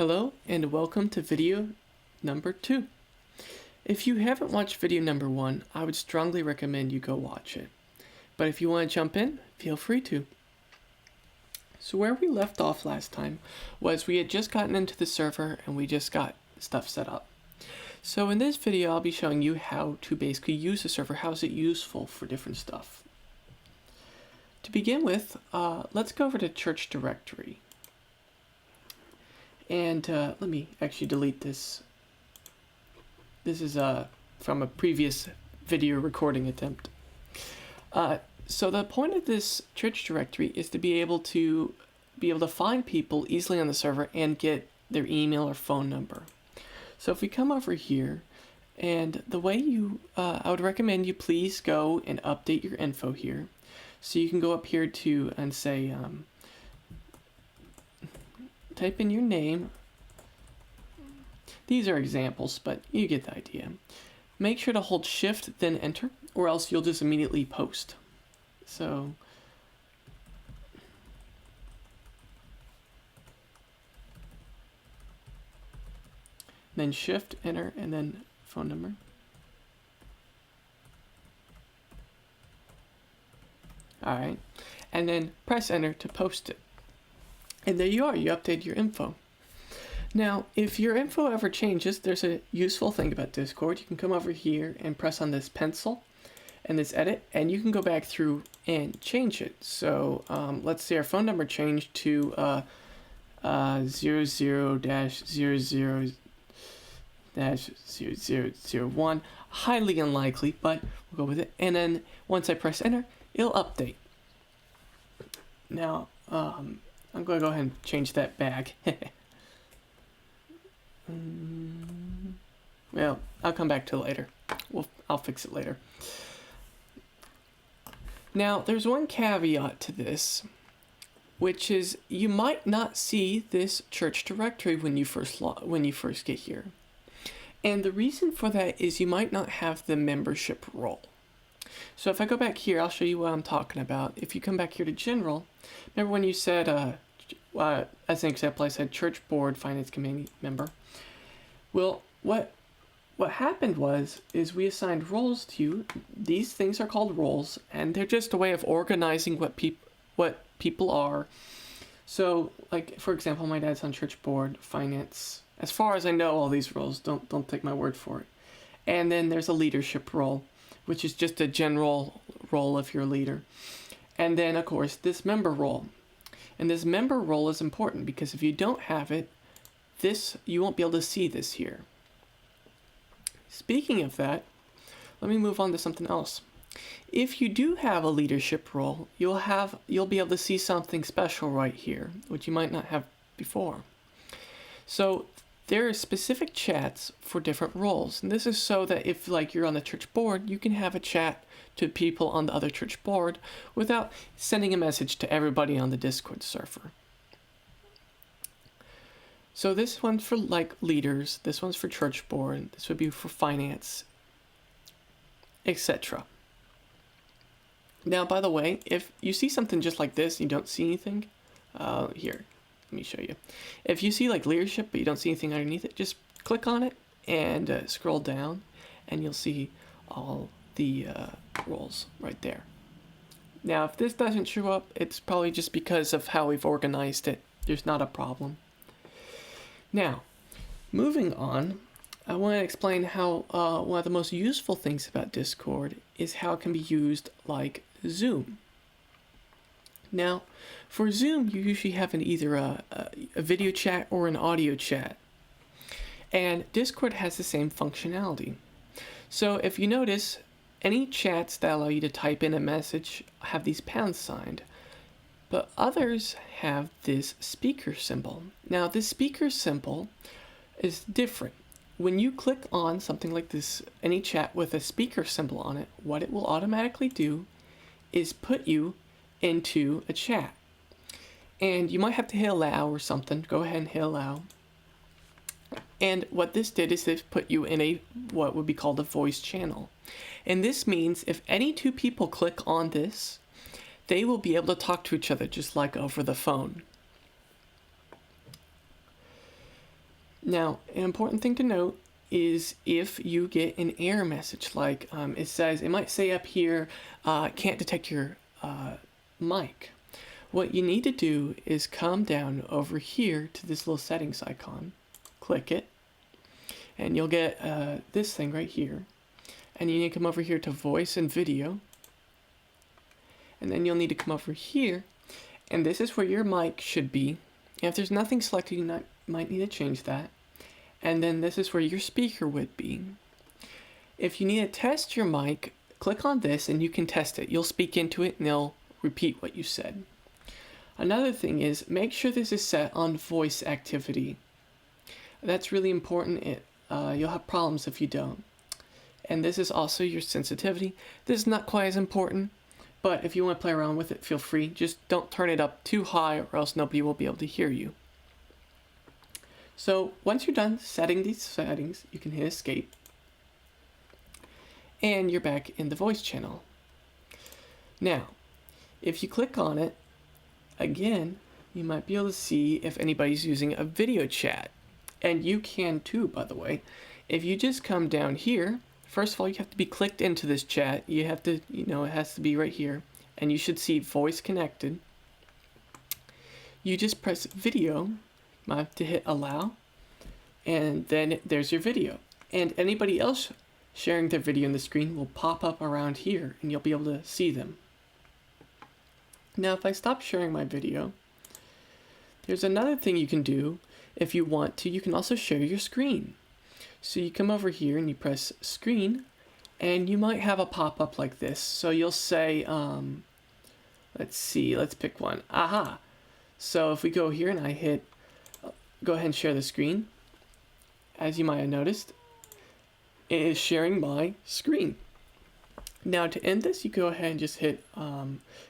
Hello and welcome to video number 2. If you haven't watched video number 1, I would strongly recommend you go watch it. But if you want to jump in, feel free to. So where we left off last time was we had just gotten into the server and we just got stuff set up. So in this video I'll be showing you how to basically use the server, how is it useful for different stuff. To begin with, let's go over to church directory. And let me actually delete this. This is from a previous video recording attempt. So the point of this church directory is to be able to find people easily on the server and get their email or phone number. So if we come over here, and the way I would recommend you please go and update your info here. So you can go up here to and say, type in your name. These are examples, but you get the idea. Make sure to hold shift, then enter, or else you'll just immediately post. So, then shift, enter, and then phone number. Alright, and then press enter to post it. And there you are, you updated your info. Now, if your info ever changes, there's a useful thing about Discord. You can come over here and press on this pencil and this edit, and you can go back through and change it. So let's say our phone number changed to 00-00-0001. Highly unlikely, but we'll go with it. And then once I press enter, it'll update. Now, I'm going to go ahead and change that back. Well, I'll come back to it later. I'll fix it later. Now, there's one caveat to this, which is you might not see this church directory when you first get here. And the reason for that is you might not have the membership role. So if I go back here, I'll show you what I'm talking about. If you come back here to general, remember when you said, as an example, I said church board finance committee member. Well, what happened is we assigned roles to you. These things are called roles, and they're just a way of organizing what people are. So, like for example, my dad's on church board finance. As far as I know, all these roles. Don't take my word for it. And then there's a leadership role, which is just a general role if you're a leader. And then, of course, this member role. And this member role is important because if you don't have it, you won't be able to see this here. Speaking of that, let me move on to something else. If you do have a leadership role, you'll be able to see something special right here, which you might not have before. So there are specific chats for different roles, and this is so that if you're on the church board, you can have a chat to people on the other church board without sending a message to everybody on the Discord server. So this one's for leaders, this one's for church board, this would be for finance, etc. Now, by the way, if you see something just like this and you don't see anything, here, let me show you. If you see leadership but you don't see anything underneath it, just click on it and scroll down and you'll see all the roles right there. Now, if this doesn't show up, it's probably just because of how we've organized it. There's not a problem. Now, moving on, I want to explain how one of the most useful things about Discord is how it can be used like Zoom. Now, for Zoom, you usually have either a video chat or an audio chat. And Discord has the same functionality. So if you notice, any chats that allow you to type in a message have these pound signs, but others have this speaker symbol. Now, this speaker symbol is different. When you click on something like this, any chat with a speaker symbol on it, what it will automatically do is put you into a chat. And you might have to hit allow or something. Go ahead and hit allow. And what this did is this put you in what would be called a voice channel. And this means if any two people click on this, they will be able to talk to each other just like over the phone. Now, an important thing to note is if you get an error message, like it might say up here, can't detect your mic. What you need to do is come down over here to this little settings icon, click it, and you'll get this thing right here. And you need to come over here to voice and video. And then you'll need to come over here, and this is where your mic should be. And if there's nothing selected, you might need to change that. And then this is where your speaker would be. If you need to test your mic, click on this and you can test it. You'll speak into it and they'll repeat what you said. Another thing is, make sure this is set on voice activity. That's really important. You'll have problems if you don't. And this is also your sensitivity. This is not quite as important, but if you want to play around with it, feel free. Just don't turn it up too high or else nobody will be able to hear you. So once you're done setting these settings, you can hit escape. And you're back in the voice channel. Now, if you click on it, again, you might be able to see if anybody's using a video chat. And you can too, by the way. If you just come down here, first of all, you have to be clicked into this chat. You have to, it has to be right here. And you should see voice connected. You just press video. You might have to hit allow. And then there's your video. And anybody else sharing their video on the screen will pop up around here and you'll be able to see them. Now, if I stop sharing my video, there's another thing you can do. If you want to, you can also share your screen. So you come over here and you press screen, and you might have a pop-up like this. So you'll say, let's pick one. Aha! So if we go here and I hit, go ahead and share the screen, as you might have noticed, it is sharing my screen. Now to end this, you go ahead and just hit,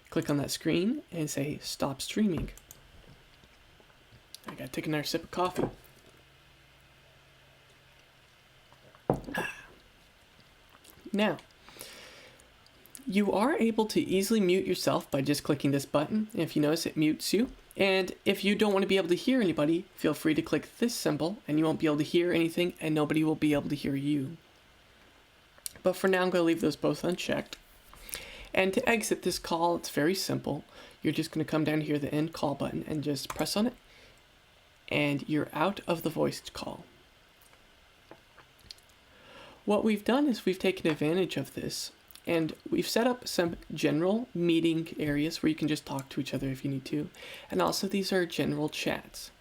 click on that screen and say stop streaming. I gotta take another sip of coffee. Now, you are able to easily mute yourself by just clicking this button. If you notice, it mutes you. And if you don't want to be able to hear anybody, feel free to click this symbol and you won't be able to hear anything and nobody will be able to hear you. But for now, I'm going to leave those both unchecked. And to exit this call, it's very simple. You're just going to come down here, the end call button, and just press on it. And you're out of the voice call. What we've done is we've taken advantage of this. And we've set up some general meeting areas where you can just talk to each other if you need to. And also these are general chats.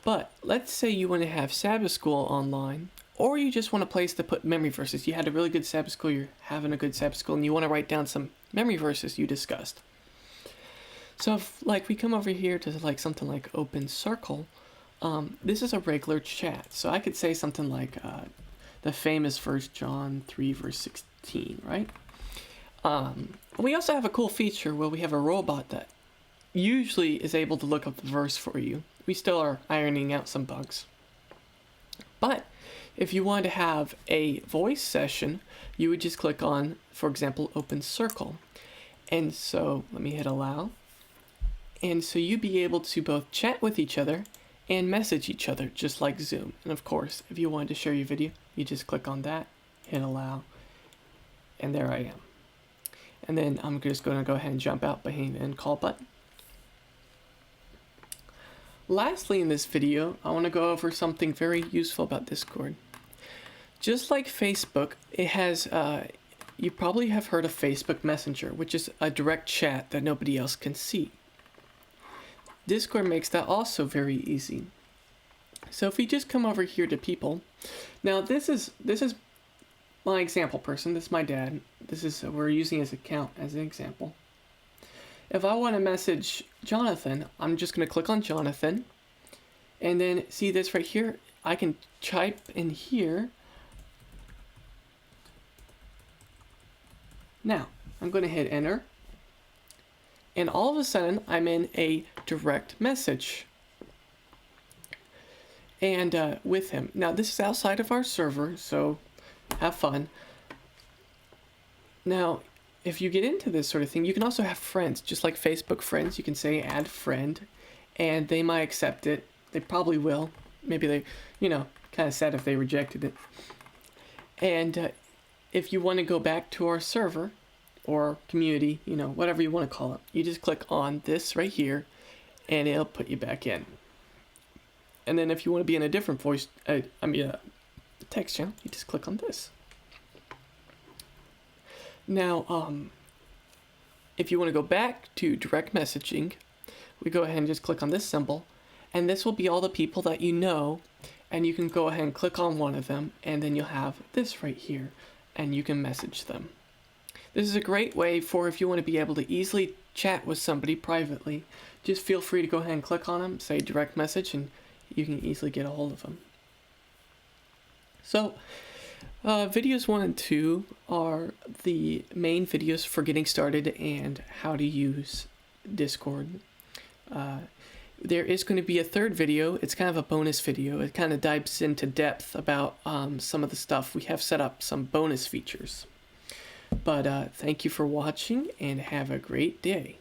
But let's say you want to have Sabbath school online, or you just want a place to put memory verses. You had a really good Sabbath school, you're having a good Sabbath school, and you want to write down some memory verses you discussed. So if we come over here to something like open circle, this is a regular chat. So I could say something like the famous 1 John 3 verse 16, right? We also have a cool feature where we have a robot that usually is able to look up the verse for you. We still are ironing out some bugs. But if you want to have a voice session, you would just click on, for example, open circle. And so let me hit allow. And so you'd be able to both chat with each other and message each other, just like Zoom. And of course, if you wanted to share your video, you just click on that, hit allow, and there I am. And then I'm just going to go ahead and jump out by hitting the end call button. Lastly in this video, I want to go over something very useful about Discord. Just like Facebook, it has, you probably have heard of Facebook Messenger, which is a direct chat that nobody else can see. Discord makes that also very easy. So if we just come over here to people, now this is my example person. This is my dad. We're using his account as an example. If I want to message Jonathan, I'm just going to click on Jonathan, and then see this right here. I can type in here. Now I'm going to hit enter, and all of a sudden I'm in a direct message. And with him. Now this is outside of our server, so have fun. Now, if you get into this sort of thing, you can also have friends, just like Facebook friends. You can say add friend, and they might accept it. They probably will. maybe they, kind of sad if they rejected it. And if you want to go back to our server or community, whatever you want to call it, you just click on this right here and it'll put you back in. And then if you want to be in a different text channel, you just click on this. Now, if you want to go back to direct messaging, we go ahead and just click on this symbol, and this will be all the people that you know, and you can go ahead and click on one of them, and then you'll have this right here, and you can message them. This is a great way for if you want to be able to easily chat with somebody privately. Just feel free to go ahead and click on them, say direct message, and you can easily get a hold of them. So, videos 1 and 2 are the main videos for getting started and how to use Discord. There is going to be a third video. It's kind of a bonus video. It kind of dives into depth about some of the stuff. We have set up some bonus features. But thank you for watching and have a great day.